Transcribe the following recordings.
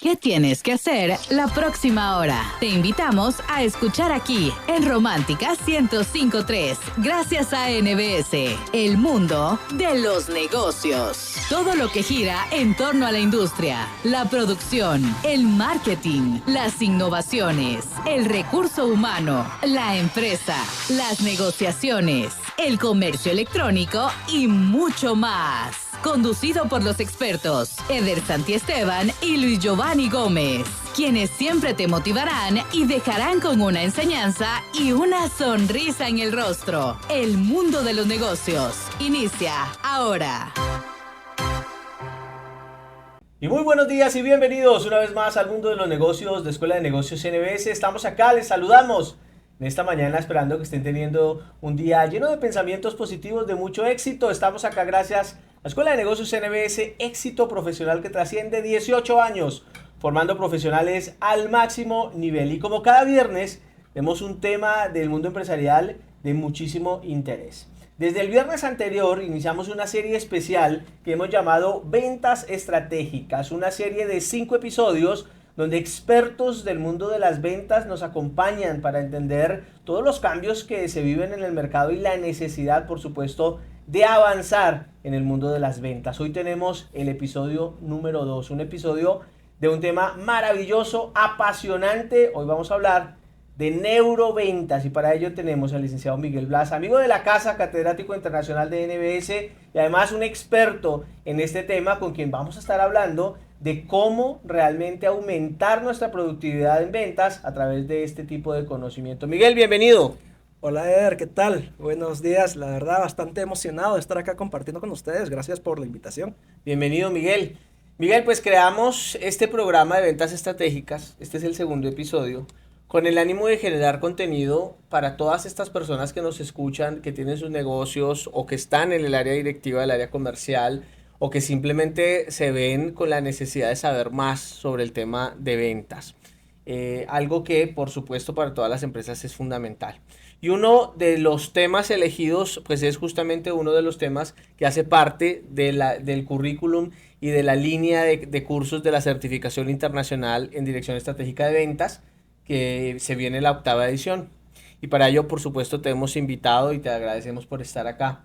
¿Qué tienes que hacer la próxima hora? Te invitamos a escuchar aquí en Romántica 105.3, gracias a NBS, el mundo de los negocios. Todo lo que gira en torno a la industria, la producción, el marketing, las innovaciones, el recurso humano, la empresa, las negociaciones, el comercio electrónico y mucho más. Conducido por los expertos Eder Santiesteban y Luis Giovanni Gómez, quienes siempre te motivarán y dejarán con una enseñanza y una sonrisa en el rostro. El mundo de los negocios inicia ahora. Y muy buenos días y bienvenidos una vez más al mundo de los negocios de Escuela de Negocios NBS. Estamos acá, les saludamos en esta mañana esperando que estén teniendo un día lleno de pensamientos positivos, de mucho éxito. Estamos acá gracias a la Escuela de Negocios NBS, éxito profesional que trasciende 18 años, formando profesionales al máximo nivel. Y como cada viernes, tenemos un tema del mundo empresarial de muchísimo interés. Desde el viernes anterior iniciamos una serie especial que hemos llamado Ventas Estratégicas, una serie de 5 episodios donde expertos del mundo de las ventas nos acompañan para entender todos los cambios que se viven en el mercado y la necesidad, por supuesto, de avanzar en el mundo de las ventas. Hoy tenemos el episodio número 2, un episodio de un tema maravilloso, apasionante. Hoy vamos a hablar de neuroventas y para ello tenemos al licenciado Miguel Blas, amigo de la casa, catedrático internacional de NBS y además un experto en este tema con quien vamos a estar hablando de cómo realmente aumentar nuestra productividad en ventas a través de este tipo de conocimiento. Miguel, bienvenido. Hola Eder, ¿qué tal? Buenos días, la verdad bastante emocionado de estar acá compartiendo con ustedes, gracias por la invitación. Bienvenido Miguel. Miguel, pues creamos este programa de ventas estratégicas, este es el segundo episodio, con el ánimo de generar contenido para todas estas personas que nos escuchan, que tienen sus negocios o que están en el área directiva del área comercial o que simplemente se ven con la necesidad de saber más sobre el tema de ventas. Algo que, por supuesto, para todas las empresas es fundamental. Y uno de los temas elegidos, pues es justamente uno de los temas que hace parte del currículum y de la línea de cursos de la certificación internacional en dirección estratégica de ventas, que se viene la 8ª edición. Y para ello, por supuesto, te hemos invitado y te agradecemos por estar acá.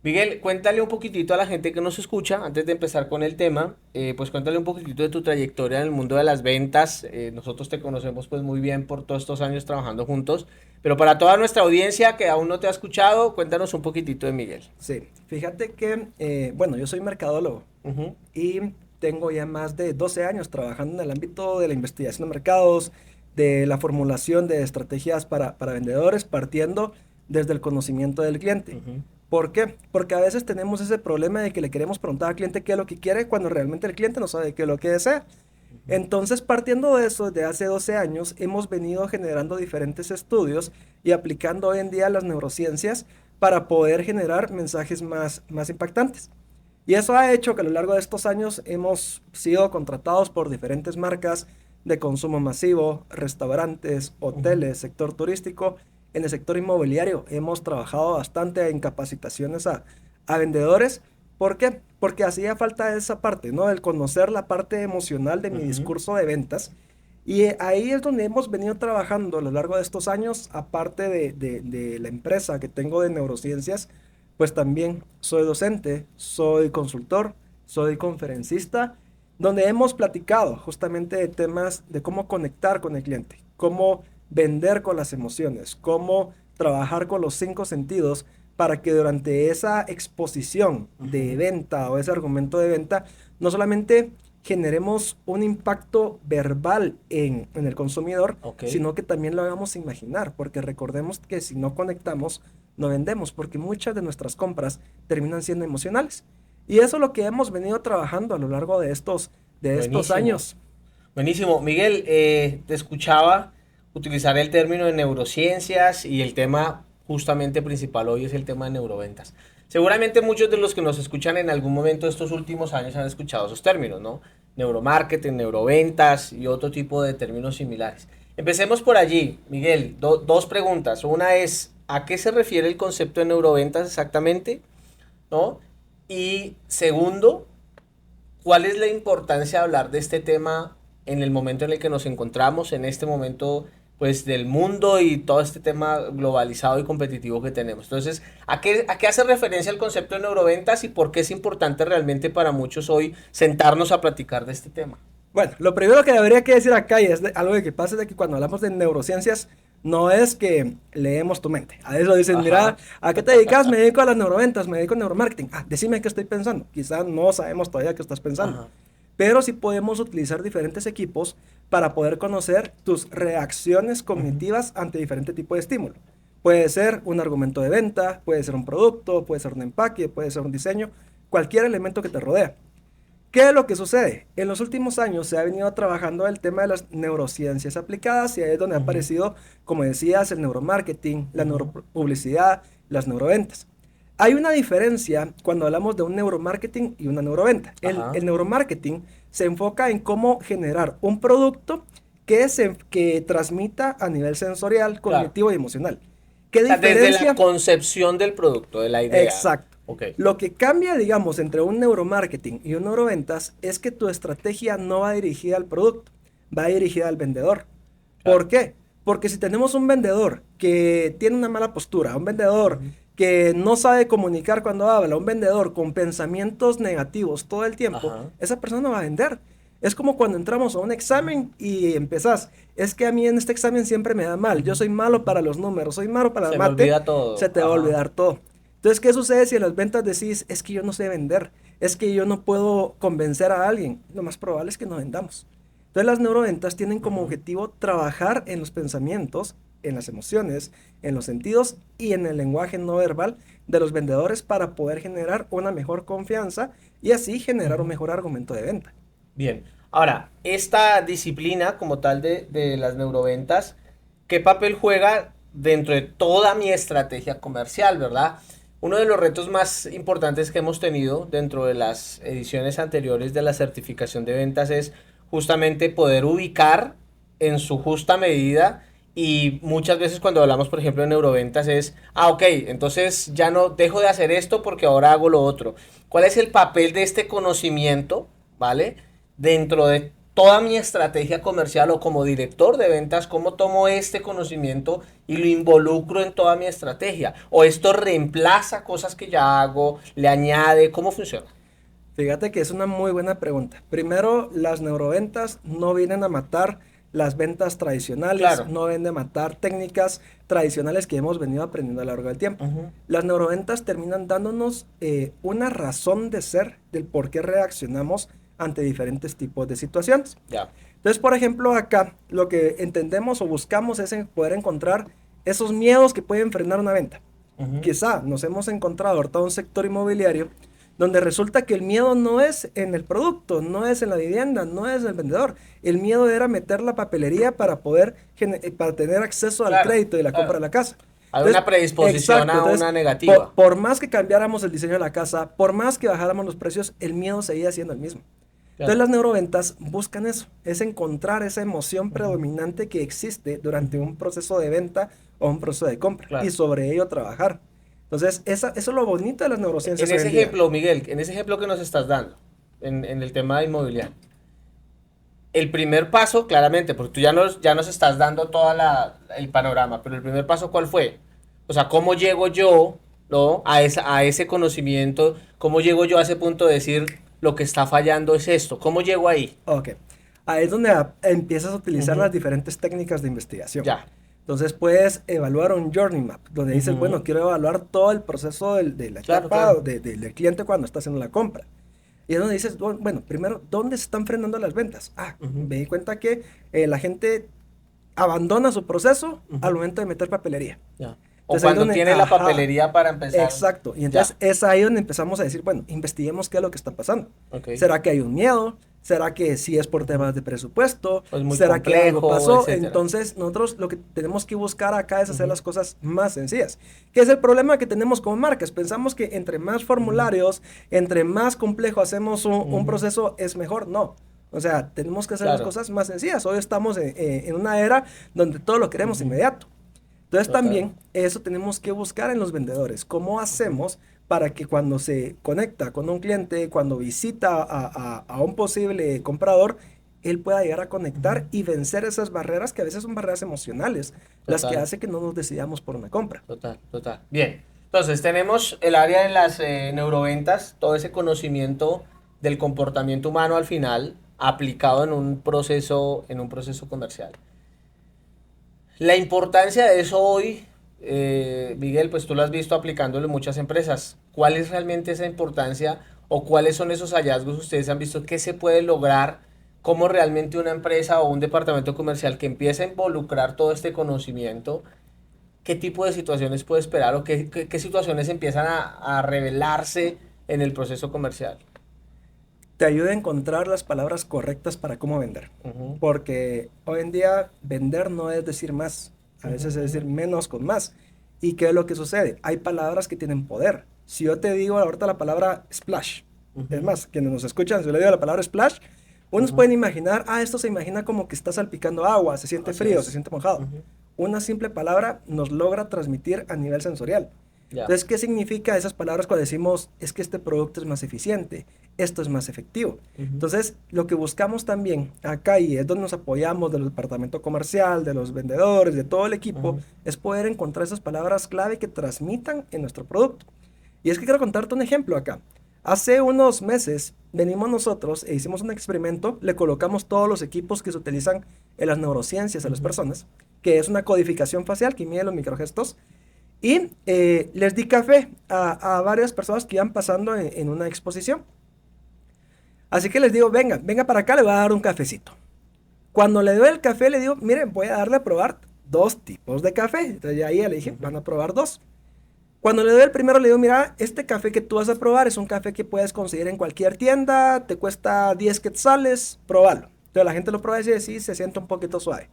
Miguel, cuéntale un poquitito a la gente que nos escucha, antes de empezar con el tema, pues cuéntale un poquitito de tu trayectoria en el mundo de las ventas. Nosotros te conocemos pues muy bien por todos estos años trabajando juntos, pero para toda nuestra audiencia que aún no te ha escuchado, cuéntanos un poquitito de Miguel. Sí, fíjate que, bueno, yo soy mercadólogo y tengo ya más de 12 años trabajando en el ámbito de la investigación de mercados, de la formulación de estrategias para vendedores, partiendo desde el conocimiento del cliente. ¿Por qué? Porque a veces tenemos ese problema de que le queremos preguntar al cliente qué es lo que quiere cuando realmente el cliente no sabe qué es lo que desea. Entonces, partiendo de eso, desde hace 12 años, hemos venido generando diferentes estudios y aplicando hoy en día las neurociencias para poder generar mensajes más impactantes. Y eso ha hecho que a lo largo de estos años hemos sido contratados por diferentes marcas de consumo masivo, restaurantes, hoteles, sector turístico. En el sector inmobiliario hemos trabajado bastante en capacitaciones a vendedores. ¿Por qué? Porque hacía falta esa parte, ¿no? El conocer la parte emocional de mi discurso de ventas. Y ahí es donde hemos venido trabajando a lo largo de estos años, aparte de la empresa que tengo de neurociencias, pues también soy docente, soy consultor, soy conferencista, donde hemos platicado justamente de temas de cómo conectar con el cliente, cómo vender con las emociones, cómo trabajar con los 5 sentidos para que durante esa exposición de venta o ese argumento de venta, no solamente generemos un impacto verbal en el consumidor, sino que también lo hagamos imaginar, porque recordemos que si no conectamos, no vendemos, porque muchas de nuestras compras terminan siendo emocionales. Y eso es lo que hemos venido trabajando a lo largo de estos años. Buenísimo. Miguel, te escuchaba utilizar el término de neurociencias y el tema justamente principal hoy es el tema de neuroventas. Seguramente muchos de los que nos escuchan en algún momento de estos últimos años han escuchado esos términos, ¿no? Neuromarketing, neuroventas y otro tipo de términos similares. Empecemos por allí, Miguel. Dos preguntas. Una es, ¿a qué se refiere el concepto de neuroventas exactamente? ¿No? Y segundo, ¿cuál es la importancia de hablar de este tema en el momento en el que nos encontramos, en este momento pues del mundo y todo este tema globalizado y competitivo que tenemos. Entonces, ¿a qué hace referencia el concepto de neuroventas y por qué es importante realmente para muchos hoy sentarnos a platicar de este tema? Bueno, lo primero que habría que decir acá, y es algo que pasa, es de que cuando hablamos de neurociencias, no es que leemos tu mente. A eso dicen, mira, ¿a qué te dedicas? Me dedico a las neuroventas, me dedico a neuromarketing. Decime qué estoy pensando. Quizá no sabemos todavía qué estás pensando. Ajá. Pero sí podemos utilizar diferentes equipos para poder conocer tus reacciones cognitivas ante diferente tipo de estímulo. Puede ser un argumento de venta, puede ser un producto, puede ser un empaque, puede ser un diseño, cualquier elemento que te rodea. ¿Qué es lo que sucede? En los últimos años se ha venido trabajando el tema de las neurociencias aplicadas y ahí es donde ha aparecido, como decías, el neuromarketing, la neuropublicidad, las neuroventas. Hay una diferencia cuando hablamos de un neuromarketing y una neuroventa. El neuromarketing se enfoca en cómo generar un producto que transmita a nivel sensorial, cognitivo y emocional. ¿Qué diferencia? Desde la concepción del producto, de la idea. Exacto. Okay. Lo que cambia, digamos, entre un neuromarketing y un neuroventas es que tu estrategia no va dirigida al producto, va dirigida al vendedor. Claro. ¿Por qué? Porque si tenemos un vendedor que tiene una mala postura, un vendedor que no sabe comunicar cuando habla, un vendedor con pensamientos negativos todo el tiempo, esa persona no va a vender. Es como cuando entramos a un examen y empezás, es que a mí en este examen siempre me da mal, yo soy malo para los números, soy malo para la mate, se me olvida todo. Se te va a olvidar todo. Entonces, ¿qué sucede si en las ventas decís, es que yo no sé vender, es que yo no puedo convencer a alguien? Lo más probable es que no vendamos. Entonces, las neuroventas tienen como objetivo trabajar en los pensamientos, en las emociones, en los sentidos y en el lenguaje no verbal de los vendedores para poder generar una mejor confianza y así generar un mejor argumento de venta. Bien, ahora, esta disciplina como tal de las neuroventas, ¿qué papel juega dentro de toda mi estrategia comercial, verdad? Uno de los retos más importantes que hemos tenido dentro de las ediciones anteriores de la certificación de ventas es justamente poder ubicar en su justa medida, y muchas veces cuando hablamos, por ejemplo, de neuroventas es, ok, entonces ya no dejo de hacer esto porque ahora hago lo otro. ¿Cuál es el papel de este conocimiento, ¿vale? Dentro de toda mi estrategia comercial o como director de ventas, ¿cómo tomo este conocimiento y lo involucro en toda mi estrategia? ¿O esto reemplaza cosas que ya hago, le añade? ¿Cómo funciona? Fíjate que es una muy buena pregunta. Primero, las neuroventas no vienen a matar las ventas tradicionales, claro, no vienen a matar técnicas tradicionales que hemos venido aprendiendo a lo largo del tiempo. Las neuroventas terminan dándonos una razón de ser del por qué reaccionamos ante diferentes tipos de situaciones. Entonces, por ejemplo, acá lo que entendemos o buscamos es poder encontrar esos miedos que pueden frenar una venta. Quizá nos hemos encontrado ahorita un sector inmobiliario donde resulta que el miedo no es en el producto, no es en la vivienda, no es en el vendedor. El miedo era meter la papelería para poder para tener acceso al crédito y la compra de la casa. Hay una predisposición a una negativa. Por más que cambiáramos el diseño de la casa, por más que bajáramos los precios, el miedo seguía siendo el mismo. Entonces las neuroventas buscan eso, es encontrar esa emoción predominante que existe durante un proceso de venta o un proceso de compra y sobre ello trabajar. Entonces eso es lo bonito de las neurociencias. En ese ejemplo, Miguel, en ese ejemplo que nos estás dando, en el tema de inmobiliario, el primer paso, claramente, porque tú ya nos estás dando todo el panorama, pero el primer paso, ¿cuál fue? O sea, ¿cómo llego yo, ¿no? a ese conocimiento? ¿Cómo llego yo a ese punto de decir, lo que está fallando es esto? ¿Cómo llego ahí? Ok, ahí es donde empiezas a utilizar las diferentes técnicas de investigación. Ya. Entonces puedes evaluar un journey map, donde dices, bueno, quiero evaluar todo el proceso de la etapa del cliente cuando está haciendo la compra. Y es donde dices, bueno, primero, ¿dónde se están frenando las ventas? Me di cuenta que la gente abandona su proceso al momento de meter papelería. Ya. O cuando tiene la papelería para empezar. Exacto. Y entonces es ahí donde empezamos a decir, bueno, investiguemos qué es lo que está pasando. ¿Será que hay un miedo? ¿Será que sí es por temas de presupuesto? ¿Será que algo pasó? Etcétera. Entonces nosotros lo que tenemos que buscar acá es hacer las cosas más sencillas. ¿Qué es el problema que tenemos como marcas? Pensamos que entre más formularios, entre más complejo hacemos un proceso es mejor. No. O sea, tenemos que hacer las cosas más sencillas. Hoy estamos en una era donde todo lo queremos inmediato. Entonces también eso tenemos que buscar en los vendedores. ¿Cómo hacemos para que cuando se conecta con un cliente, cuando visita a un posible comprador, él pueda llegar a conectar y vencer esas barreras que a veces son barreras emocionales, las que hace que no nos decidamos por una compra. Total, total. Bien, entonces tenemos el área de las neuroventas, todo ese conocimiento del comportamiento humano al final aplicado en un proceso comercial. La importancia de eso hoy, Miguel, pues tú lo has visto aplicándolo en muchas empresas. ¿Cuál es realmente esa importancia o cuáles son esos hallazgos que ustedes han visto que se puede lograr? ¿Cómo realmente una empresa o un departamento comercial que empieza a involucrar todo este conocimiento, qué tipo de situaciones puede esperar o qué situaciones empiezan a revelarse en el proceso comercial? Te ayuda a encontrar las palabras correctas para cómo vender. Porque hoy en día vender no es decir más, a veces es decir menos con más. ¿Y qué es lo que sucede? Hay palabras que tienen poder. Si yo te digo ahorita la palabra splash, es más, quienes nos escuchan, si yo le digo la palabra splash, unos pueden imaginar, esto se imagina como que está salpicando agua, se siente frío, se siente mojado. Una simple palabra nos logra transmitir a nivel sensorial. Entonces, ¿qué significa esas palabras cuando decimos, es que este producto es más eficiente, esto es más efectivo? Entonces, lo que buscamos también acá, y es donde nos apoyamos del departamento comercial, de los vendedores, de todo el equipo, es poder encontrar esas palabras clave que transmitan en nuestro producto. Y es que quiero contarte un ejemplo acá. Hace unos meses venimos nosotros e hicimos un experimento, le colocamos todos los equipos que se utilizan en las neurociencias a las personas, que es una codificación facial que mide los microgestos, y les di café a varias personas que iban pasando en una exposición. Así que les digo, venga para acá, le voy a dar un cafecito. Cuando le doy el café, le digo, miren, voy a darle a probar 2 tipos de café. Entonces ya ahí le dije, van a probar 2. Cuando le doy el primero, le digo, mira, este café que tú vas a probar es un café que puedes conseguir en cualquier tienda, te cuesta 10 quetzales, probalo. Entonces la gente lo prueba y dice, sí, se siente un poquito suave.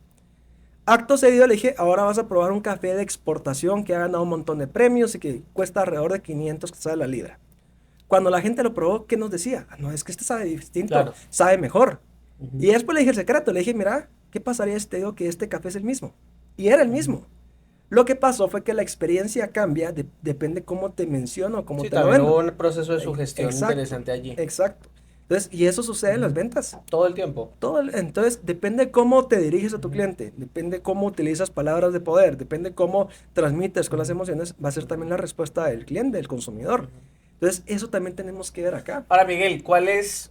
Acto seguido le dije, ahora vas a probar un café de exportación que ha ganado un montón de premios y que cuesta alrededor de 500 quetzales la libra. Cuando la gente lo probó, ¿qué nos decía? No, es que este sabe distinto, sabe mejor. Y después le dije el secreto, le dije, mira, ¿qué pasaría si te digo que este café es el mismo? Y era el mismo. Lo que pasó fue que la experiencia cambia, depende cómo te menciono, cómo te lo vendo. Hubo un proceso de sugestión interesante allí. Exacto. Entonces, y eso sucede en las ventas. Todo el tiempo. Entonces, depende cómo te diriges a tu cliente, depende cómo utilizas palabras de poder, depende cómo transmites con las emociones, va a ser también la respuesta del cliente, del consumidor. Entonces, eso también tenemos que ver acá. Ahora, Miguel, ¿cuál es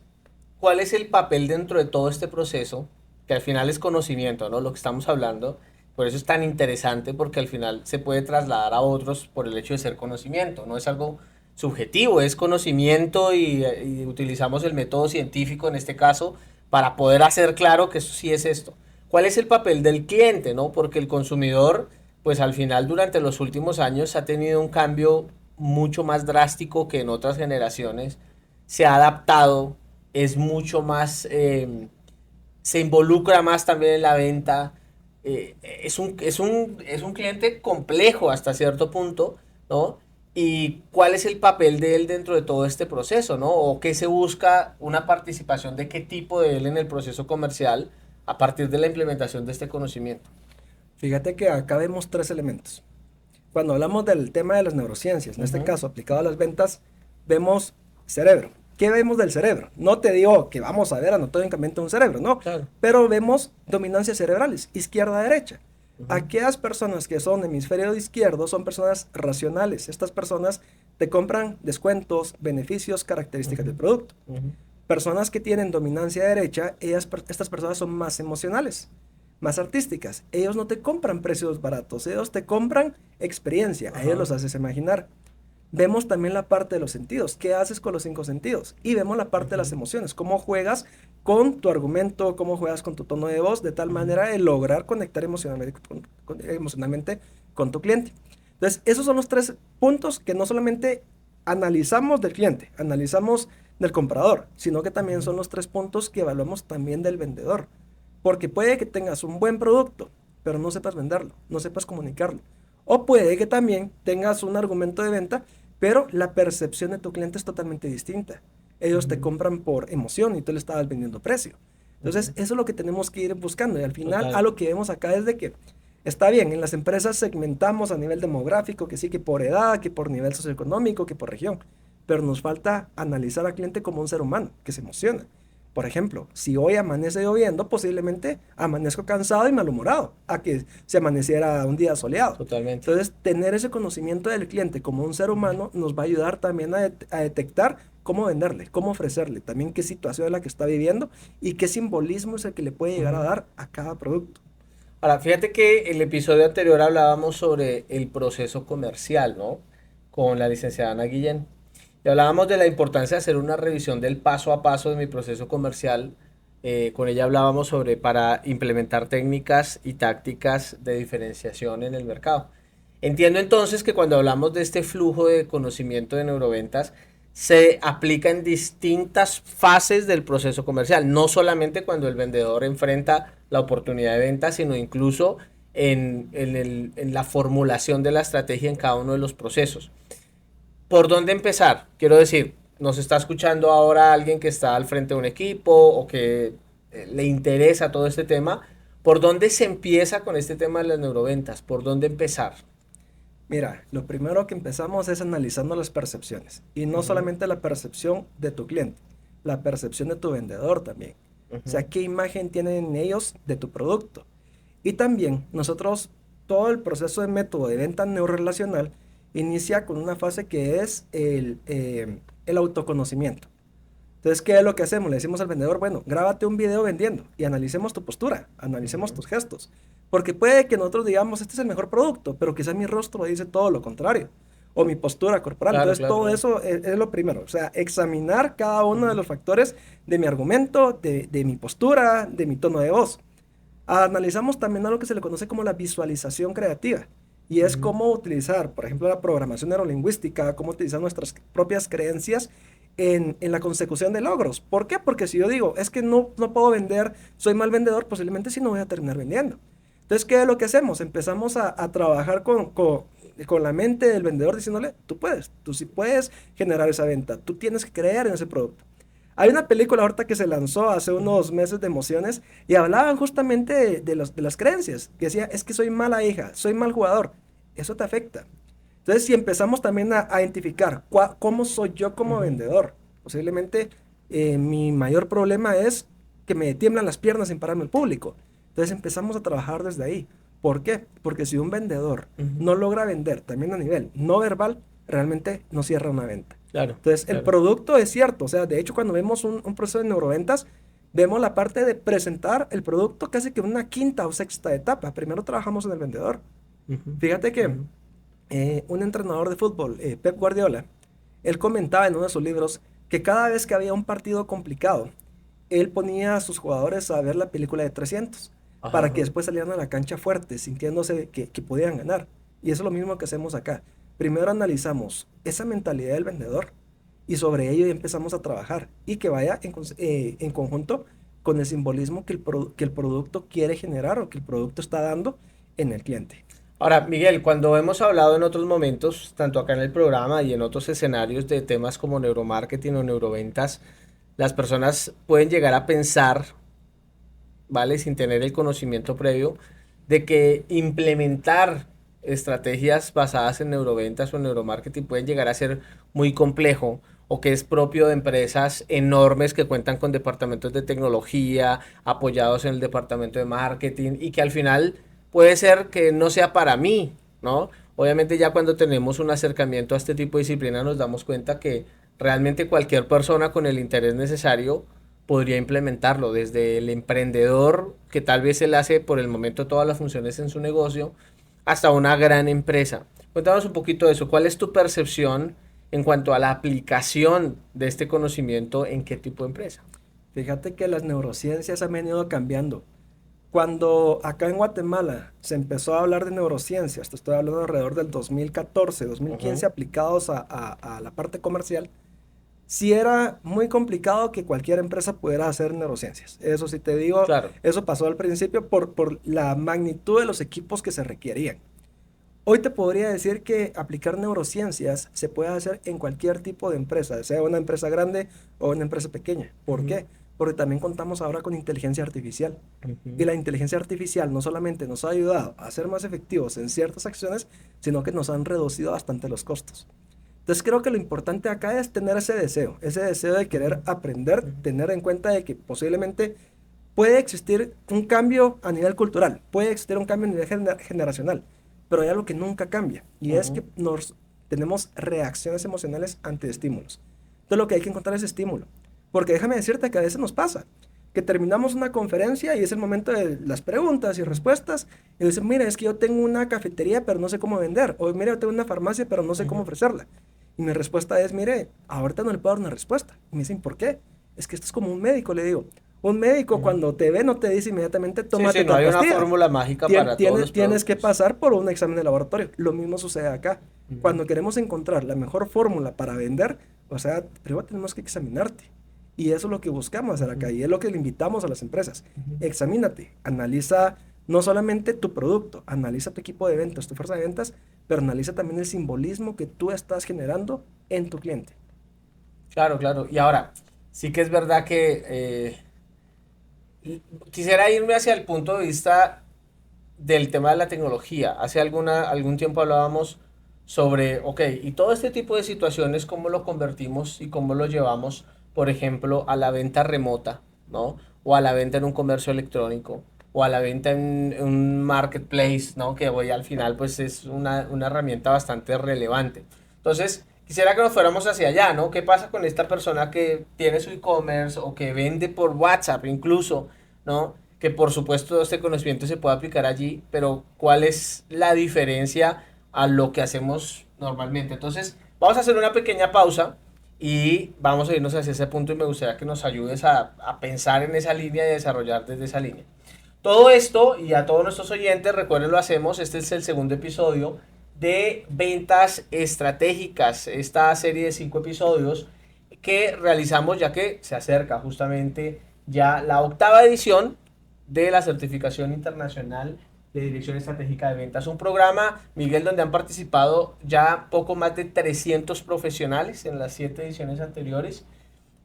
el papel dentro de todo este proceso? Que al final es conocimiento, ¿no? Lo que estamos hablando. Por eso es tan interesante, porque al final se puede trasladar a otros por el hecho de ser conocimiento. No es algo subjetivo, es conocimiento y utilizamos el método científico en este caso para poder hacer claro que eso sí es esto. ¿Cuál es el papel del cliente, no? Porque el consumidor, pues al final durante los últimos años ha tenido un cambio mucho más drástico que en otras generaciones. Se ha adaptado, es mucho más, se involucra más también en la venta. Es un cliente complejo hasta cierto punto, ¿no? ¿Y cuál es el papel de él dentro de todo este proceso, ¿no? ¿O qué se busca una participación de qué tipo de él en el proceso comercial a partir de la implementación de este conocimiento? Fíjate que acá vemos 3 elementos. Cuando hablamos del tema de las neurociencias, en este caso aplicado a las ventas, vemos cerebro. ¿Qué vemos del cerebro? No te digo que vamos a ver anatómicamente un cerebro, no. Claro. Pero vemos dominancias cerebrales, izquierda-derecha. Aquellas personas que son hemisferio izquierdo son personas racionales. Estas personas te compran descuentos, beneficios, características del producto. Personas que tienen dominancia derecha, estas personas son más emocionales, más artísticas. Ellos no te compran precios baratos, ellos te compran experiencia. A ellos los haces imaginar. Vemos también la parte de los sentidos. ¿Qué haces con los 5 sentidos? Y vemos la parte de las emociones. Cómo juegas con tu argumento, cómo juegas con tu tono de voz, de tal manera de lograr conectar emocionalmente con tu cliente. Entonces, esos son los 3 puntos que no solamente analizamos del cliente, analizamos del comprador, sino que también son los 3 puntos que evaluamos también del vendedor. Porque puede que tengas un buen producto, pero no sepas venderlo, no sepas comunicarlo. O puede que también tengas un argumento de venta, pero la percepción de tu cliente es totalmente distinta. Ellos te compran por emoción y tú le estabas vendiendo precio. Entonces, eso es lo que tenemos que ir buscando. Y al final, a lo que vemos acá es de que, está bien, en las empresas segmentamos a nivel demográfico, que sí, que por edad, que por nivel socioeconómico, que por región. Pero nos falta analizar al cliente como un ser humano, que se emociona. Por ejemplo, si hoy amanece lloviendo, posiblemente amanezco cansado y malhumorado, a que se amaneciera un día soleado. Totalmente. Entonces, tener ese conocimiento del cliente como un ser humano nos va a ayudar también a detectar cómo venderle, cómo ofrecerle, también qué situación es la que está viviendo y qué simbolismo es el que le puede llegar a dar a cada producto. Ahora, fíjate que el episodio anterior hablábamos sobre el proceso comercial, ¿no? Con la licenciada Ana Guillén. Y hablábamos de la importancia de hacer una revisión del paso a paso de mi proceso comercial. Con ella hablábamos sobre para implementar técnicas y tácticas de diferenciación en el mercado. Entiendo entonces que cuando hablamos de este flujo de conocimiento de neuroventas, se aplica en distintas fases del proceso comercial, no solamente cuando el vendedor enfrenta la oportunidad de venta, sino incluso en la formulación de la estrategia en cada uno de los procesos. ¿Por dónde empezar? Quiero decir, nos está escuchando ahora alguien que está al frente de un equipo o que le interesa todo este tema. ¿Por dónde se empieza con este tema de las neuroventas? ¿Por dónde empezar? Mira, lo primero que empezamos es analizando las percepciones. Y no solamente la percepción de tu cliente, la percepción de tu vendedor también. O sea, qué imagen tienen ellos de tu producto. Y también nosotros, todo el proceso de método de venta neurorelacional inicia con una fase que es el autoconocimiento. Entonces, ¿qué es lo que hacemos? Le decimos al vendedor, bueno, grábate un video vendiendo y analicemos tu postura, analicemos tus gestos. Porque puede que nosotros digamos, este es el mejor producto, pero quizás mi rostro dice todo lo contrario. O mi postura corporal. Claro, Entonces, claro, todo claro. eso es lo primero. O sea, examinar cada uno de los factores de mi argumento, de mi postura, de mi tono de voz. Analizamos también algo que se le conoce como la visualización creativa. Y es cómo utilizar, por ejemplo, la programación neurolingüística, cómo utilizar nuestras propias creencias en la consecución de logros. ¿Por qué? Porque si yo digo, es que no puedo vender, soy mal vendedor, posiblemente sí no voy a terminar vendiendo. Entonces, ¿qué es lo que hacemos? Empezamos a trabajar con la mente del vendedor diciéndole, tú sí puedes generar esa venta, tú tienes que creer en ese producto. Hay una película ahorita que se lanzó hace unos meses de Emociones y hablaban justamente de las creencias, que decía, es que soy mala hija, soy mal jugador, eso te afecta. Entonces, si empezamos también a identificar cómo soy yo como vendedor, posiblemente mi mayor problema es que me tiemblan las piernas sin pararme al público. Entonces empezamos a trabajar desde ahí. ¿Por qué? Porque si un vendedor no logra vender también a nivel no verbal, realmente no cierra una venta. Claro, Entonces, el claro. producto es cierto. O sea, de hecho, cuando vemos un proceso de neuroventas, vemos la parte de presentar el producto casi que en una quinta o sexta etapa. Primero trabajamos en el vendedor. Fíjate que un entrenador de fútbol, Pep Guardiola, él comentaba en uno de sus libros que cada vez que había un partido complicado, él ponía a sus jugadores a ver la película de 300 para que después salieran a la cancha fuertes, sintiéndose que podían ganar. Y eso es lo mismo que hacemos acá. Primero analizamos esa mentalidad del vendedor y sobre ello ya empezamos a trabajar y que vaya en conjunto con el simbolismo que el producto quiere generar o que el producto está dando en el cliente. Ahora, Miguel, cuando hemos hablado en otros momentos, tanto acá en el programa y en otros escenarios de temas como neuromarketing o neuroventas, las personas pueden llegar a pensar, ¿vale? Sin tener el conocimiento previo, de que implementar estrategias basadas en neuroventas o en neuromarketing pueden llegar a ser muy complejo o que es propio de empresas enormes que cuentan con departamentos de tecnología apoyados en el departamento de marketing y que al final puede ser que no sea para mí, ¿no? Obviamente ya cuando tenemos un acercamiento a este tipo de disciplina nos damos cuenta que realmente cualquier persona con el interés necesario podría implementarlo, desde el emprendedor que tal vez él hace por el momento todas las funciones en su negocio, hasta una gran empresa. Cuéntanos un poquito de eso. ¿Cuál es tu percepción en cuanto a la aplicación de este conocimiento en qué tipo de empresa? Fíjate que las neurociencias han venido cambiando. Cuando acá en Guatemala se empezó a hablar de neurociencias, te estoy hablando alrededor del 2014, 2015, aplicados a la parte comercial, sí era muy complicado que cualquier empresa pudiera hacer neurociencias. Eso sí te digo, Claro. eso pasó al principio por la magnitud de los equipos que se requerían. Hoy te podría decir que aplicar neurociencias se puede hacer en cualquier tipo de empresa, sea una empresa grande o una empresa pequeña. ¿Por qué? Porque también contamos ahora con inteligencia artificial. Y la inteligencia artificial no solamente nos ha ayudado a ser más efectivos en ciertas acciones, sino que nos han reducido bastante los costos. Entonces creo que lo importante acá es tener ese deseo de querer aprender, tener en cuenta de que posiblemente puede existir un cambio a nivel cultural, puede existir un cambio a nivel generacional, pero hay algo que nunca cambia, y es que tenemos reacciones emocionales ante estímulos. Entonces lo que hay que encontrar es estímulo, porque déjame decirte que a veces nos pasa, que terminamos una conferencia y es el momento de las preguntas y respuestas, y dicen, mira, es que yo tengo una cafetería pero no sé cómo vender, o mira, yo tengo una farmacia pero no sé cómo ofrecerla. Y mi respuesta es, mire, ahorita no le puedo dar una respuesta. Y me dicen, ¿por qué? Es que esto es como un médico, le digo. Un médico cuando te ve no te dice inmediatamente, tómate no hay tal pastilla. una fórmula mágica para todos los Tienes que productos. pasar por un examen de laboratorio. Lo mismo sucede acá. Cuando queremos encontrar la mejor fórmula para vender, o sea, primero tenemos que examinarte. Y eso es lo que buscamos hacer acá, y es lo que le invitamos a las empresas. Examínate, analiza no solamente tu producto, analiza tu equipo de ventas, tu fuerza de ventas, pero analiza también el simbolismo que tú estás generando en tu cliente. Claro, claro. Y ahora, sí que es verdad que quisiera irme hacia el punto de vista del tema de la tecnología. Hace algún tiempo hablábamos sobre, ok, y todo este tipo de situaciones, cómo lo convertimos y cómo lo llevamos, por ejemplo, a la venta remota, ¿no? O a la venta en un comercio electrónico, o a la venta en un marketplace, ¿no? Que hoy al final, pues es una herramienta bastante relevante. Entonces, quisiera que nos fuéramos hacia allá, ¿no? ¿Qué pasa con esta persona que tiene su e-commerce o que vende por WhatsApp incluso, ¿no? Que por supuesto este conocimiento se puede aplicar allí, pero ¿cuál es la diferencia a lo que hacemos normalmente? Entonces, vamos a hacer una pequeña pausa y vamos a irnos hacia ese punto y me gustaría que nos ayudes a pensar en esa línea y a desarrollar desde esa línea. Todo esto y a todos nuestros oyentes, recuerden lo hacemos, este es el segundo episodio de Ventas Estratégicas, esta serie de 5 episodios que realizamos ya que se acerca justamente ya la 8ª edición de la certificación internacional de Dirección Estratégica de Ventas. Un programa, Miguel, donde han participado ya poco más de 300 profesionales en las 7 ediciones anteriores.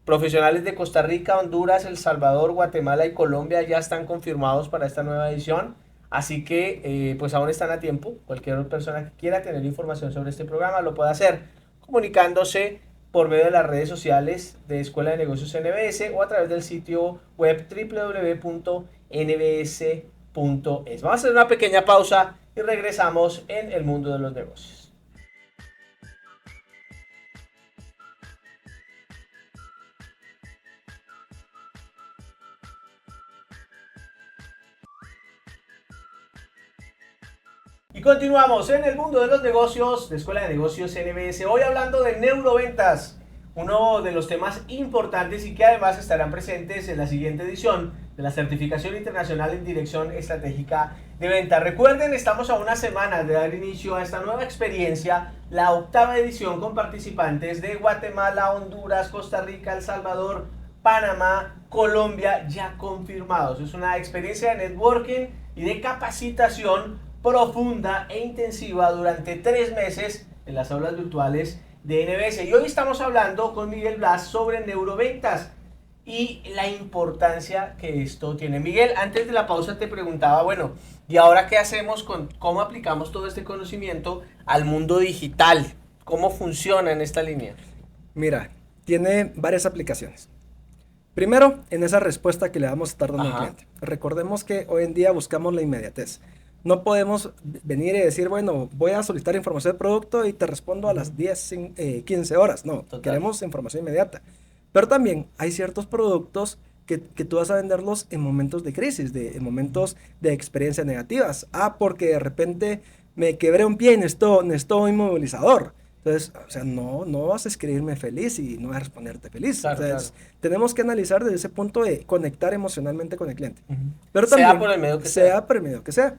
Profesionales de Costa Rica, Honduras, El Salvador, Guatemala y Colombia ya están confirmados para esta nueva edición. Así que pues aún están a tiempo. Cualquier persona que quiera tener información sobre este programa lo puede hacer comunicándose por medio de las redes sociales de Escuela de Negocios NBS o a través del sitio web www.nbs.es. Vamos a hacer una pequeña pausa y regresamos en el mundo de los negocios. Y continuamos en el mundo de los negocios de Escuela de Negocios NBS. Hoy hablando de neuroventas, uno de los temas importantes y que además estarán presentes en la siguiente edición de la Certificación Internacional en Dirección Estratégica de Ventas. Recuerden, estamos a unas semanas de dar inicio a esta nueva experiencia, la 8ª edición con participantes de Guatemala, Honduras, Costa Rica, El Salvador, Panamá, Colombia, ya confirmados. Es una experiencia de networking y de capacitación profunda e intensiva durante 3 meses en las aulas virtuales de NBS. Y hoy estamos hablando con Miguel Blas sobre neuroventas y la importancia que esto tiene. Miguel, antes de la pausa te preguntaba, bueno, ¿y ahora qué hacemos con cómo aplicamos todo este conocimiento al mundo digital? ¿Cómo funciona en esta línea? Mira, tiene varias aplicaciones. Primero, en esa respuesta que le vamos a estar dando al cliente. Recordemos que hoy en día buscamos la inmediatez. No podemos venir y decir, bueno, voy a solicitar información del producto y te respondo a las 10, 15 horas. No, total. Queremos información inmediata. Pero también hay ciertos productos que tú vas a venderlos en momentos de crisis, en momentos de experiencias negativas. Porque de repente me quebré un pie y necesito un inmovilizador. Entonces, o sea, no vas a escribirme feliz y no vas a responderte feliz. Claro, entonces, tenemos que analizar desde ese punto de conectar emocionalmente con el cliente. Pero también, sea por el medio que sea. Por el medio que sea.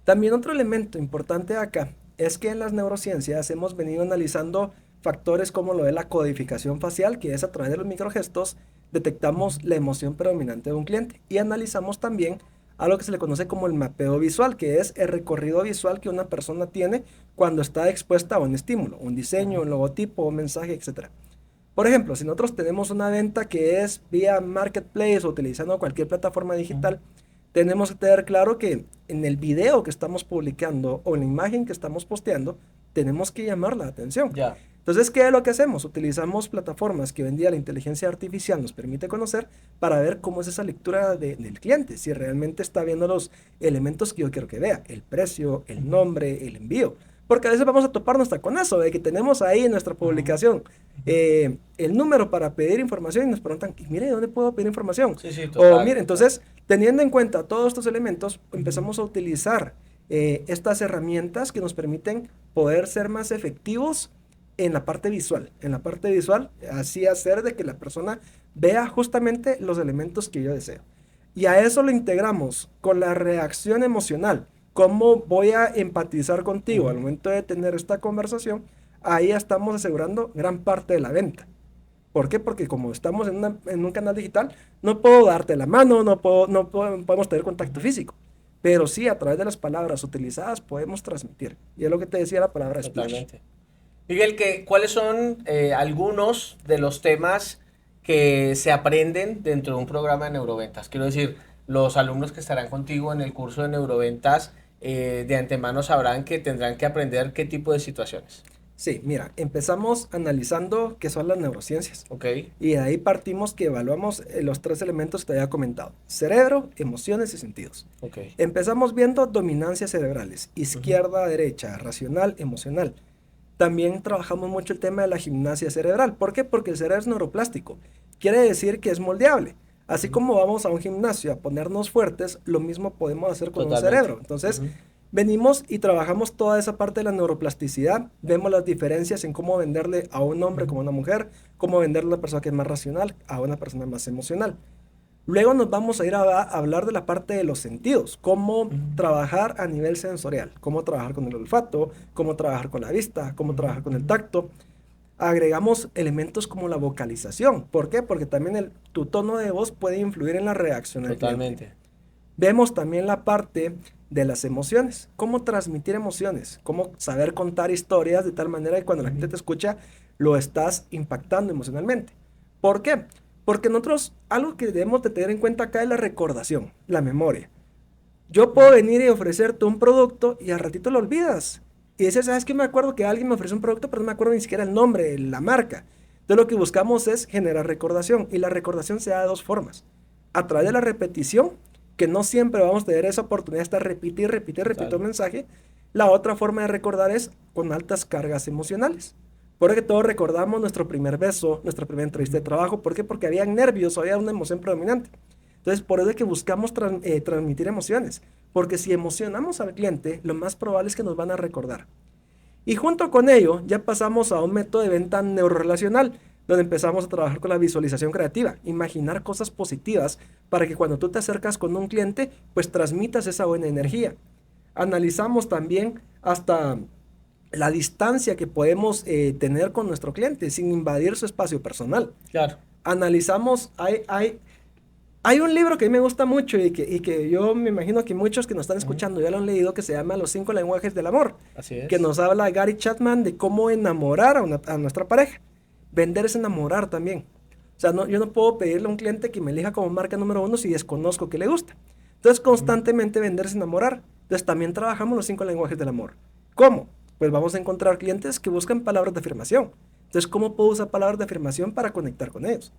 También otro elemento importante acá es que en las neurociencias hemos venido analizando factores como lo de la codificación facial, que es a través de los microgestos detectamos la emoción predominante de un cliente, y analizamos también algo que se le conoce como el mapeo visual, que es el recorrido visual que una persona tiene cuando está expuesta a un estímulo, un diseño, un logotipo, un mensaje, etc. Por ejemplo, si nosotros tenemos una venta que es vía marketplace o utilizando cualquier plataforma digital, tenemos que tener claro que en el video que estamos publicando o en la imagen que estamos posteando, tenemos que llamar la atención. Ya. Entonces, ¿qué es lo que hacemos? Utilizamos plataformas que hoy en día la inteligencia artificial nos permite conocer para ver cómo es esa lectura del cliente, si realmente está viendo los elementos que yo quiero que vea, el precio, el nombre, el envío. Porque a veces vamos a toparnos hasta con eso, de que tenemos ahí en nuestra publicación el número para pedir información y nos preguntan, mire, ¿dónde puedo pedir información? Sí, sí, total, O mire, entonces, teniendo en cuenta todos estos elementos, empezamos a utilizar estas herramientas que nos permiten poder ser más efectivos en la parte visual. En la parte visual, así hacer de que la persona vea justamente los elementos que yo deseo. Y a eso lo integramos con la reacción emocional. ¿Cómo voy a empatizar contigo al momento de tener esta conversación? Ahí estamos asegurando gran parte de la venta. ¿Por qué? Porque como estamos en un canal digital, no puedo darte la mano, no podemos tener contacto físico. Pero sí, a través de las palabras utilizadas podemos transmitir. Y es lo que te decía la palabra splash. Totalmente. Miguel, ¿cuáles son algunos de los temas que se aprenden dentro de un programa de neuroventas? Quiero decir, los alumnos que estarán contigo en el curso de neuroventas de antemano sabrán que tendrán que aprender qué tipo de situaciones. Sí, mira, empezamos analizando qué son las neurociencias. Ok. Y de ahí partimos que evaluamos los 3 elementos que te había comentado: cerebro, emociones y sentidos. Ok. Empezamos viendo dominancias cerebrales, izquierda, derecha, racional, emocional. También trabajamos mucho el tema de la gimnasia cerebral. ¿Por qué? Porque el cerebro es neuroplástico. Quiere decir que es moldeable. Así como vamos a un gimnasio a ponernos fuertes, lo mismo podemos hacer con un cerebro. Entonces, venimos y trabajamos toda esa parte de la neuroplasticidad. Vemos las diferencias en cómo venderle a un hombre como a una mujer, cómo venderle a una persona que es más racional a una persona más emocional. Luego nos vamos a ir a hablar de la parte de los sentidos, cómo trabajar a nivel sensorial, cómo trabajar con el olfato, cómo trabajar con la vista, cómo trabajar con el tacto. Agregamos elementos como la vocalización. ¿Por qué? Porque también tu tono de voz puede influir en la reacción del cliente. Totalmente. Vemos también la parte de las emociones, cómo transmitir emociones, cómo saber contar historias de tal manera que cuando la gente te escucha, lo estás impactando emocionalmente. ¿Por qué? Porque nosotros, algo que debemos de tener en cuenta acá es la recordación, la memoria. Yo puedo venir y ofrecerte un producto y al ratito lo olvidas. Y dices, ¿sabes qué? Me acuerdo que alguien me ofreció un producto, pero no me acuerdo ni siquiera el nombre, la marca. Entonces lo que buscamos es generar recordación. Y la recordación se da de 2 formas. A través de la repetición, que no siempre vamos a tener esa oportunidad de estar repetir un mensaje. La otra forma de recordar es con altas cargas emocionales. Porque todos recordamos nuestro primer beso, nuestra primera entrevista de trabajo. ¿Por qué? Porque había nervios, había una emoción predominante. Entonces, por eso es que buscamos transmitir emociones. Porque si emocionamos al cliente, lo más probable es que nos van a recordar. Y junto con ello, ya pasamos a un método de venta neurorelacional, donde empezamos a trabajar con la visualización creativa. Imaginar cosas positivas para que cuando tú te acercas con un cliente, pues transmitas esa buena energía. Analizamos también hasta la distancia que podemos tener con nuestro cliente sin invadir su espacio personal. Claro. Analizamos, hay un libro que a mí me gusta mucho y que yo me imagino que muchos que nos están escuchando ya lo han leído, que se llama Los 5 lenguajes del amor. Así es. Que nos habla Gary Chapman de cómo enamorar a nuestra pareja. Vender es enamorar también. O sea, yo no puedo pedirle a un cliente que me elija como marca número 1 si desconozco que le gusta. Entonces, constantemente vender es enamorar. Entonces, también trabajamos los 5 lenguajes del amor. ¿Cómo? Pues vamos a encontrar clientes que buscan palabras de afirmación. Entonces, ¿cómo puedo usar palabras de afirmación para conectar con ellos?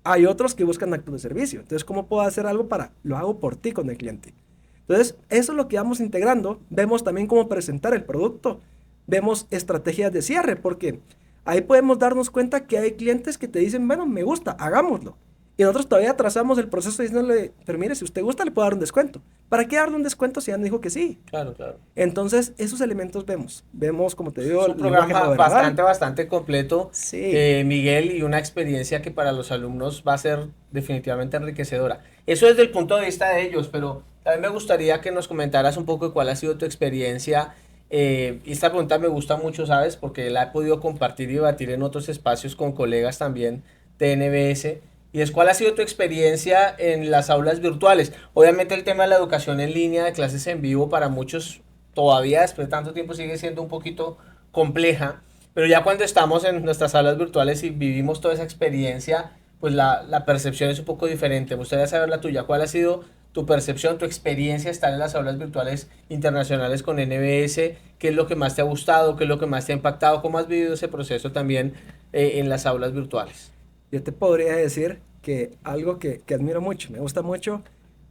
Hay otros que buscan actos de servicio. Entonces, ¿cómo puedo hacer algo lo hago por ti con el cliente? Entonces, eso es lo que vamos integrando. Vemos también cómo presentar el producto. Vemos estrategias de cierre, porque ahí podemos darnos cuenta que hay clientes que te dicen, bueno, me gusta, hagámoslo. Y nosotros todavía trazamos el proceso diciéndole, pero mire, si usted gusta, le puedo dar un descuento. ¿Para qué darle un descuento si ya nos dijo que sí? Claro, claro. Entonces, esos elementos vemos. Vemos, como te digo, Es un programa bastante completo, sí. Miguel, y una experiencia que para los alumnos va a ser definitivamente enriquecedora. Eso desde el punto de vista de ellos, pero también me gustaría que nos comentaras un poco de cuál ha sido tu experiencia. Y esta pregunta me gusta mucho, ¿sabes? Porque la he podido compartir y debatir en otros espacios con colegas también de NBS. Y es, ¿cuál ha sido tu experiencia en las aulas virtuales? Obviamente el tema de la educación en línea, de clases en vivo, para muchos todavía después de tanto tiempo sigue siendo un poquito compleja, pero ya cuando estamos en nuestras aulas virtuales y vivimos toda esa experiencia, pues la percepción es un poco diferente. Me gustaría saber la tuya. ¿Cuál ha sido tu percepción, tu experiencia de estar en las aulas virtuales internacionales con NBS, qué es lo que más te ha gustado, qué es lo que más te ha impactado, cómo has vivido ese proceso también en las aulas virtuales. Yo te podría decir que algo que admiro mucho, me gusta mucho,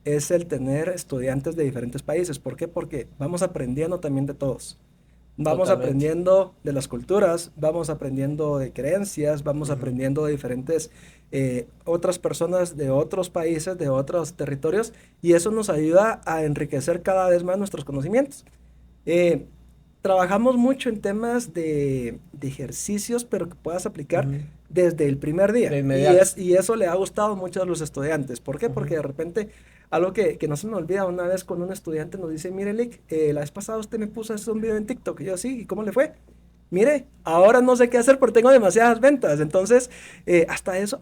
es el tener estudiantes de diferentes países. ¿Por qué? Porque vamos aprendiendo también de todos. Vamos Totalmente. aprendiendo de las culturas, vamos aprendiendo de creencias, vamos aprendiendo de diferentes otras personas de otros países, de otros territorios, y eso nos ayuda a enriquecer cada vez más nuestros conocimientos. Eh, Trabajamos mucho en temas de ejercicios, pero que puedas aplicar desde el primer día. De inmediato. Y eso le ha gustado mucho a los estudiantes. ¿Por qué? Porque de repente, algo que no se me olvida, una vez con un estudiante nos dice, mire, Lick, la vez pasada usted me puso a hacer un video en TikTok. Y yo, sí, ¿y cómo le fue? Mire, ahora no sé qué hacer porque tengo demasiadas ventas. Entonces, hasta eso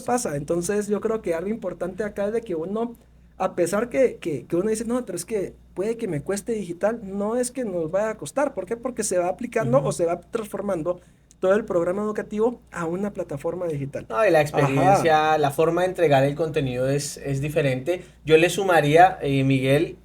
pasa. Entonces, yo creo que algo importante acá es de que uno, a pesar que uno dice, no, pero es que puede que me cueste digital, no es que nos vaya a costar. ¿Por qué? Porque se va aplicando o se va transformando todo el programa educativo a una plataforma digital. No, y la experiencia, la forma de entregar el contenido es diferente. Yo le sumaría, Miguel,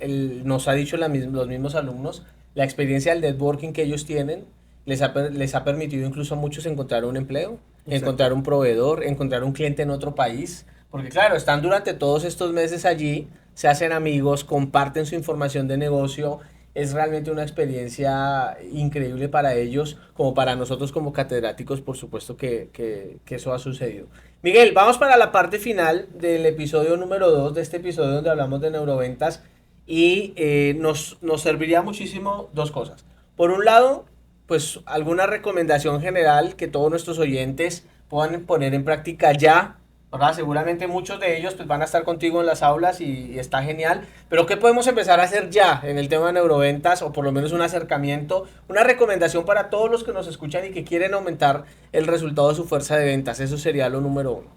nos ha dicho los mismos alumnos, la experiencia del networking que ellos tienen les ha permitido incluso a muchos encontrar un empleo, encontrar un proveedor, encontrar un cliente en otro país. Porque claro, están durante todos estos meses allí, se hacen amigos, comparten su información de negocio. Es realmente una experiencia increíble para ellos, como para nosotros como catedráticos, por supuesto que eso ha sucedido. Miguel, vamos para la parte final del episodio número 2, de este episodio donde hablamos de neuroventas, y nos serviría muchísimo dos cosas. Por un lado, pues alguna recomendación general que todos nuestros oyentes puedan poner en práctica ya, ¿verdad? Seguramente muchos de ellos pues, van a estar contigo en las aulas y está genial, pero ¿qué podemos empezar a hacer ya en el tema de neuroventas, o por lo menos un acercamiento, una recomendación para todos los que nos escuchan y que quieren aumentar el resultado de su fuerza de ventas? Eso sería lo número 1.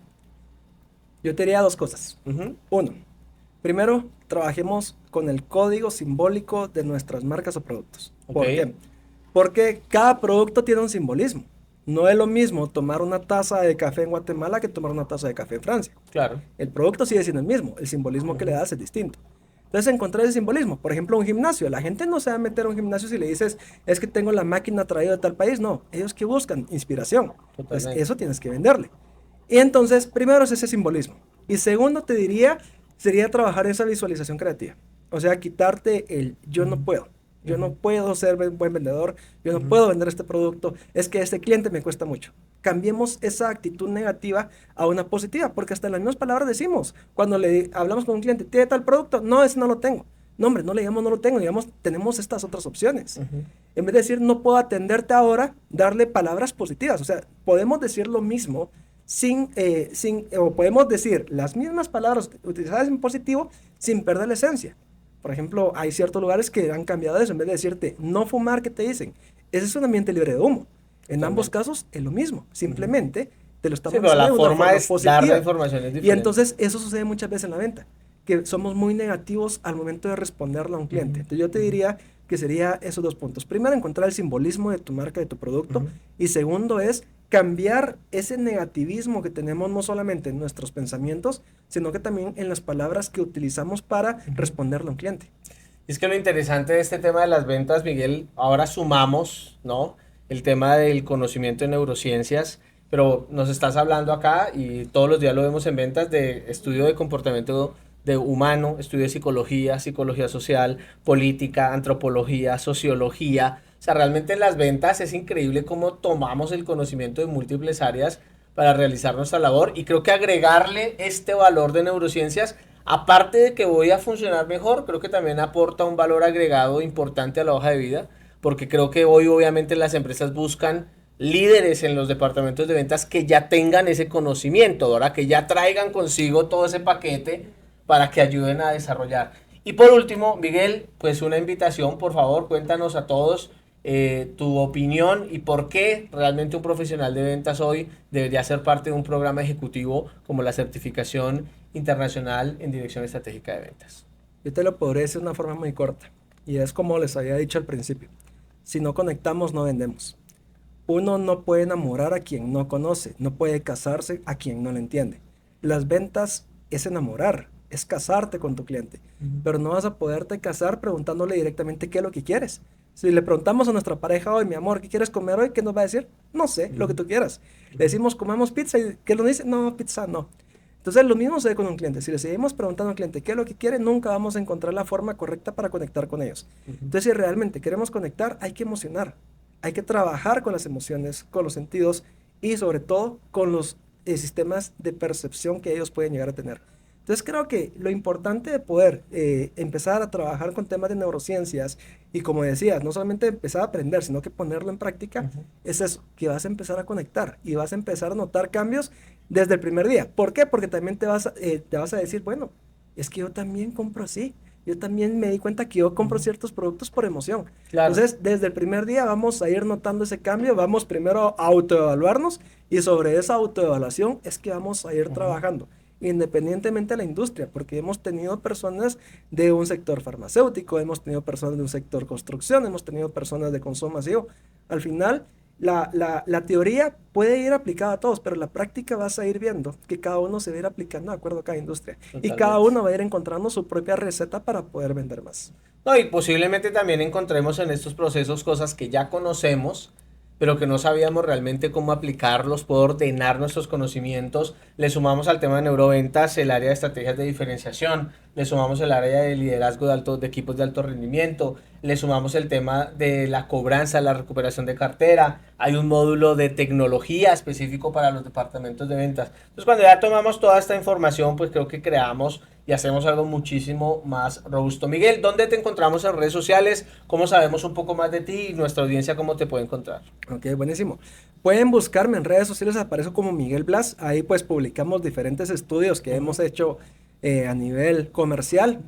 Yo te diría dos cosas. Uno, primero, trabajemos con el código simbólico de nuestras marcas o productos. ¿Por qué? Porque cada producto tiene un simbolismo. No es lo mismo tomar una taza de café en Guatemala que tomar una taza de café en Francia. Claro. El producto sigue siendo el mismo, el simbolismo que le das es distinto. Entonces, encontrar ese simbolismo. Por ejemplo, un gimnasio. La gente no se va a meter a un gimnasio si le dices, es que tengo la máquina traída de tal país. No, ellos que buscan inspiración. Entonces, eso tienes que venderle. Y entonces, primero es ese simbolismo. Y segundo, te diría, sería trabajar esa visualización creativa. O sea, quitarte el yo no puedo. Yo no puedo ser buen vendedor, yo no puedo vender este producto, es que este cliente me cuesta mucho. Cambiemos esa actitud negativa a una positiva, porque hasta en las mismas palabras decimos, cuando le hablamos con un cliente, ¿tiene tal producto? No, ese no lo tengo. No, hombre, no le digamos no lo tengo, digamos, tenemos estas otras opciones. En vez de decir, no puedo atenderte ahora, darle palabras positivas. O sea, podemos decir lo mismo o podemos decir las mismas palabras utilizadas en positivo sin perder la esencia. Por ejemplo, hay ciertos lugares que han cambiado eso. En vez de decirte no fumar, ¿qué te dicen? Ese es un ambiente libre de humo. En ambos casos es lo mismo. Simplemente te lo estamos diciendo de una forma positiva. Dar la información es diferente. Y entonces eso sucede muchas veces en la venta, que somos muy negativos al momento de responderle a un cliente. Entonces yo te diría que sería esos dos puntos. Primero, encontrar el simbolismo de tu marca, de tu producto. Y segundo es cambiar ese negativismo que tenemos no solamente en nuestros pensamientos, sino que también en las palabras que utilizamos para responderle a un cliente. Es que lo interesante de este tema de las ventas, Miguel, ahora sumamos, ¿no?, el tema del conocimiento de neurociencias, pero nos estás hablando acá, y todos los días lo vemos en ventas, de estudio de comportamiento de humano, estudio de psicología, psicología social, política, antropología, sociología. O sea, realmente en las ventas es increíble cómo tomamos el conocimiento de múltiples áreas para realizar nuestra labor, y creo que agregarle este valor de neurociencias, aparte de que voy a funcionar mejor, creo que también aporta un valor agregado importante a la hoja de vida, porque creo que hoy obviamente las empresas buscan líderes en los departamentos de ventas que ya tengan ese conocimiento, ¿verdad? Que ya traigan consigo todo ese paquete para que ayuden a desarrollar. Y por último, Miguel, pues una invitación, por favor, cuéntanos a todos tu opinión y por qué realmente un profesional de ventas hoy debería ser parte de un programa ejecutivo como la certificación internacional en dirección estratégica de ventas. Yo te lo podré decir de una forma muy corta, y es como les había dicho al principio: si no conectamos, no vendemos. Uno no puede enamorar a quien no conoce, no puede casarse a quien no le entiende. Las ventas es enamorar es casarte con tu cliente, pero no vas a poderte casar preguntándole directamente qué es lo que quieres. Si le preguntamos a nuestra pareja hoy, mi amor, ¿qué quieres comer hoy? ¿Qué nos va a decir? No sé, lo que tú quieras. Le decimos, comemos pizza, y ¿qué nos dice? No, pizza no. Entonces lo mismo sucede con un cliente. Si le seguimos preguntando al cliente qué es lo que quiere, nunca vamos a encontrar la forma correcta para conectar con ellos. Entonces si realmente queremos conectar, hay que emocionar. Hay que trabajar con las emociones, con los sentidos y sobre todo con los sistemas de percepción que ellos pueden llegar a tener. Entonces creo que lo importante de poder empezar a trabajar con temas de neurociencias y como decías, no solamente empezar a aprender, sino que ponerlo en práctica, es eso, que vas a empezar a conectar y vas a empezar a notar cambios desde el primer día. ¿Por qué? Porque también te vas a decir, bueno, es que yo también compro así. Yo también me di cuenta que yo compro ciertos productos por emoción. Claro. Entonces, desde el primer día vamos a ir notando ese cambio, vamos primero a autoevaluarnos y sobre esa autoevaluación es que vamos a ir trabajando, independientemente de la industria, porque hemos tenido personas de un sector farmacéutico, hemos tenido personas de un sector construcción, hemos tenido personas de consumo masivo. Al final, la teoría puede ir aplicada a todos, pero la práctica vas a ir viendo que cada uno se va a ir aplicando de acuerdo a cada industria. Totalmente. Y cada uno va a ir encontrando su propia receta para poder vender más. No, y posiblemente también encontremos en estos procesos cosas que ya conocemos, pero que no sabíamos realmente cómo aplicarlos, poder ordenar nuestros conocimientos. Le sumamos al tema de neuroventas el área de estrategias de diferenciación, le sumamos el área de liderazgo de equipos de alto rendimiento, le sumamos el tema de la cobranza, la recuperación de cartera, hay un módulo de tecnología específico para los departamentos de ventas. Entonces cuando ya tomamos toda esta información, pues creo que creamos y hacemos algo muchísimo más robusto. Miguel, ¿dónde te encontramos en redes sociales? ¿Cómo sabemos un poco más de ti y nuestra audiencia cómo te puede encontrar? Ok, buenísimo. Pueden buscarme en redes sociales, aparezco como Miguel Blas. Ahí pues publicamos diferentes estudios que hemos hecho a nivel comercial.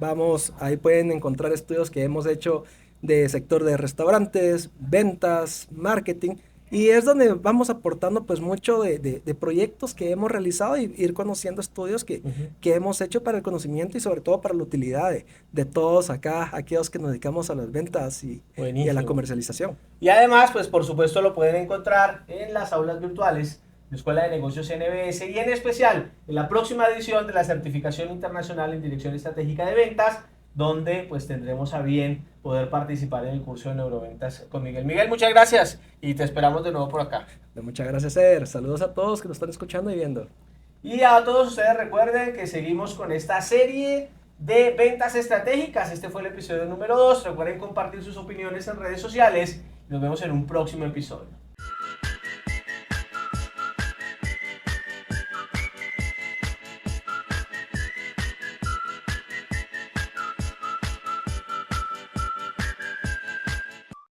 Ahí pueden encontrar estudios que hemos hecho de sector de restaurantes, ventas, marketing. Y es donde vamos aportando pues mucho de proyectos que hemos realizado y ir conociendo estudios que hemos hecho para el conocimiento y sobre todo para la utilidad de todos acá, aquellos que nos dedicamos a las ventas y a la comercialización. Y además, pues por supuesto lo pueden encontrar en las aulas virtuales de Escuela de Negocios NBS y en especial en la próxima edición de la Certificación Internacional en Dirección Estratégica de Ventas, donde pues tendremos a bien poder participar en el curso de neuroventas con Miguel. Miguel, muchas gracias y te esperamos de nuevo por acá. Muchas gracias, Eder. Saludos a todos que nos están escuchando y viendo. Y a todos ustedes recuerden que seguimos con esta serie de ventas estratégicas. Este fue el episodio número 2. Recuerden compartir sus opiniones en redes sociales. Nos vemos en un próximo episodio.